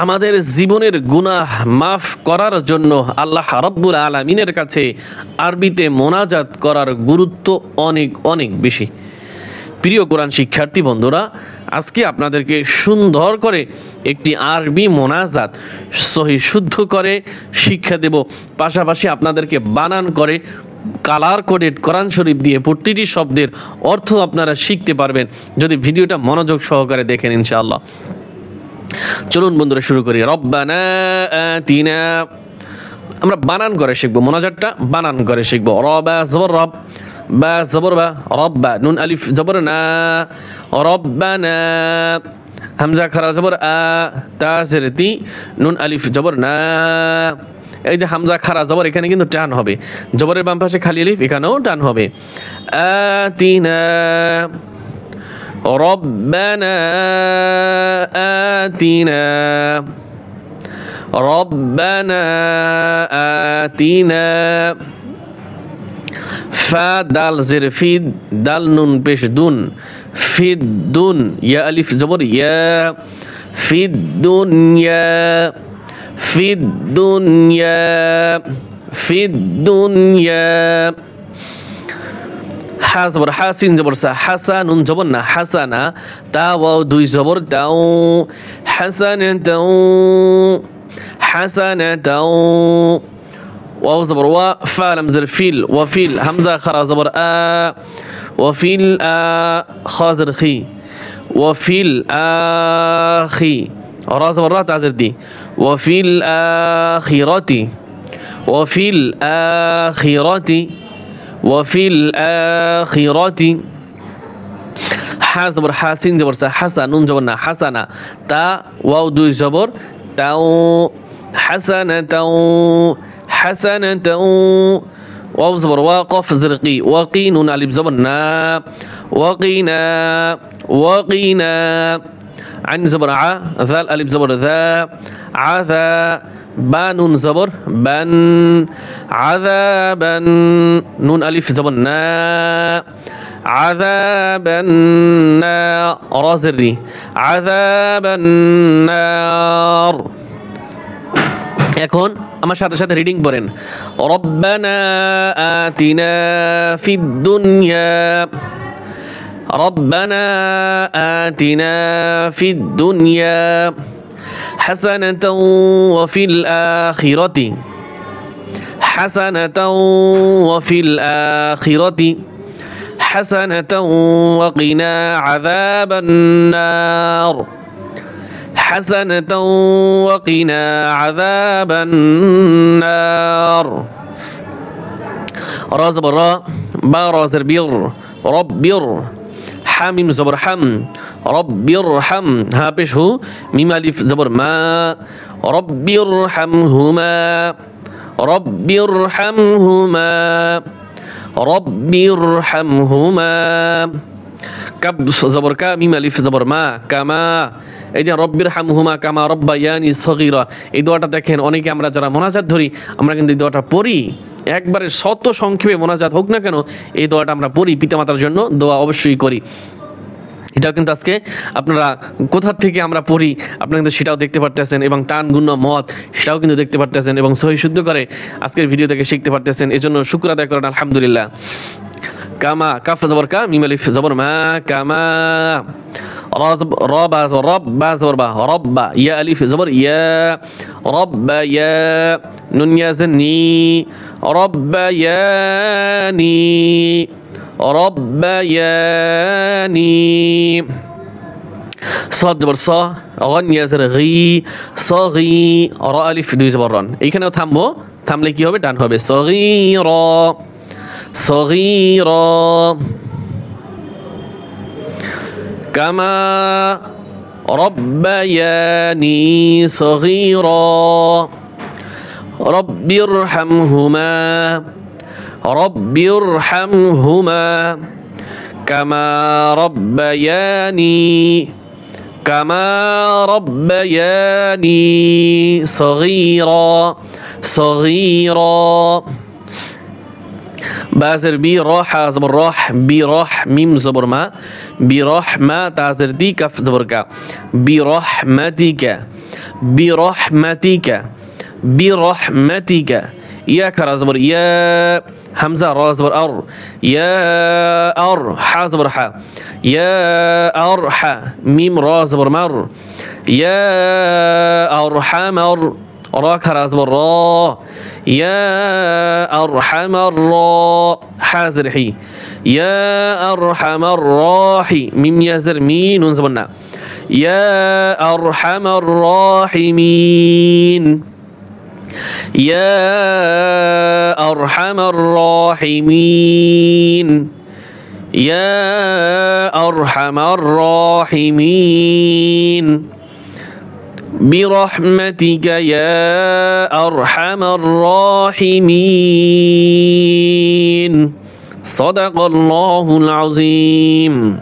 আমাদের জীবনের গুনাহ মাফ করার জন্য আল্লাহ রাব্বুল আলামিনের কাছে আরবিতে মোনাজাত করার গুরুত্ব অনেক অনেক বেশি। প্রিয় কোরআন শিক্ষার্থী বন্ধুরা, আজকে আপনাদেরকে সুন্দর করে একটি আরবি মোনাজাত সহি শুদ্ধ করে শিক্ষা দেব, পাশাপাশি আপনাদেরকে বানান করে কালার কোডেড কোরআন শরীফ দিয়ে প্রতিটি শব্দের অর্থ আপনারা শিখতে পারবেন যদি ভিডিওটা মনোযোগ সহকারে দেখেন ইনশাআল্লাহ। চলুন বন্ধুরা শুরু করি। রব্বানা আতিনা, আমরা বানান করে শিখবো, মোনাজাতটা বানান করে শিখবো। রবা জবর রব, বা জবর বা, রব্বা, নুন আলিফ জবর না, রব্বানা, হামজা খারা জবর আ, তা জের তি, নুন আলিফ জবর না। এই যে হামজা খারা জবর, এখানে কিন্তু টান হবে। জবরের বাম পাশে খালি আলিফ, এখানেও টান হবে। আতিনা, রব্বানা আতিনা, রব্বানা আতিনা। ফা দাল জের ফিদ, দাল নুন পেশ দুন, ফিদ দুন, ইয়া আলিফ জবর ইয়া, ফিদ দুনিয়া, ফিদ দুনিয়া, ফিদ দুনিয়া। হা জবর হা, সিন জবর সা, হাসা, নুন জবর না, হাসানা, তা ওয়াও দুই জবর তাও, হাসানাতাও, হাসানাতাও। ওয়াও জবর ওয়া, ফা লাম জের ফিল, ওয়াফিল, হামজা খারা জবর আ, ওয়াফিল আ, খা জের খি, ওয়াফিল আখি, রা জবর রা, তা জের দি, ওয়াফিল আখিরাতি, ওয়াফিল আখিরাতি, ওয়াফিল আখিরাতি। হা জবর হা, সিন জবর সা, হাসা, নুন জবর না, হাসানা, তা ওয়াও দুই জবর তাও, হাসানাতাও, হাসানাতাও। ওয়াও জবর ওয়া, কফ জের কি, ওয়াকি, নুন আলিফ জবর না, ওয়াকিনা, ওয়াকিনা। আইন জবর আ, যাল আলিফ জবর যা, আযা, বা নুন জবর বান, আযাবান, নুন আলিফ জবর না, আযাবান না, রা জের রি, আযাবান নার। এখন আমার সাথে সাথে রিডিং পড়েন। রব্বানা আতিনা ফিদ দুনিয়া, রব্বানা আতিনা ফিদ দুনিয়া হাসানাতাও ওয়া ফিল আখিরাতি, হাসানাতাও ওয়া ফিল আখিরাতি, হাসানাতাও ওয়া কিনা আযাবান নার, হাসানাতাও ওয়া কিনা আযাবান নার। রা জবর রা, বা রা জের বির, রব্বির, হামিম জবর হাম, রব্বির হাম, হা পেশ হু, মিম আলিফ জবর মা, রব্বির হামহুমা, রব্বির হামহুমা, রব্বির হামহুমা। কাব জবর কা, মিম আলিফ জবর মা, কামা। এই যে রব্বির হামহুমা কামা রব্বায়ানি সগীরা, এই দোয়াটা দেখেন অনেকে আমরা যারা মোনাজাত ধরি আমরা কিন্তু এই দোয়াটা পড়ি, একবারে শত সংক্ষেপে মোনাজাত হোক না কেন এই দোয়াটা আমরা পড়ি, পিতামাতার জন্য দোয়া অবশ্যই করি। এটাও কিন্তু আজকে আপনারা কোথা থেকে আমরা পড়ি আপনারা কিন্তু সেটাও দেখতে পারতেছেন, এবং টান গুণ মত সেটাও কিন্তু দেখতে পারতেছেন, এবং সহি শুদ্ধ করে আজকের ভিডিও থেকে শিখতে পারতেছেন। এজন্য শুকর আদায় করেন আলহামদুলিল্লাহ। কামা, কাফ জবর কা, মিম আলিফ জবর মা, কামা। রবা রব, বা জবর বা, রব্বা, ইয়া আলিফ জবর ইয়া, রব্বা ইয়া, নুন ইয়া জের নি, রব্বা ইয়ানি, রব্বায়ানি। সাদ জবর সা, গন ইয়া জের গি, সগি, রা আলিফ দুই জবর রন, এইখানেও থামবো, থামলে কি হবে, টান হবে। সগীরা, সগীরা। কামা রব্বায়ানি সগীরা, রব্বির হামহুমা, রব্বির হামহুমা কামা রব্বায়ানি, কামা রব্বায়ানি সগীরা, সগীরা। بازر بي راح زبر راح براح ميم زبر ما برحمة تازر دي كف زبر كا برحمتك برحمتك برحمتك يا كرا زبر يا همزة را زبر أر يا أر ح زبر ح يا أرح ميم را زبر مر يا أرحمر را كرا زبر را يا أرحم الرا حازر حي يا أرحم الراحي ميم يزر مين زبرنا يا أرحم الراحمين يا أرحم الراحمين يا أرحم الراحمين برحمتك يا أرحم الراحمين صدق الله العظيم.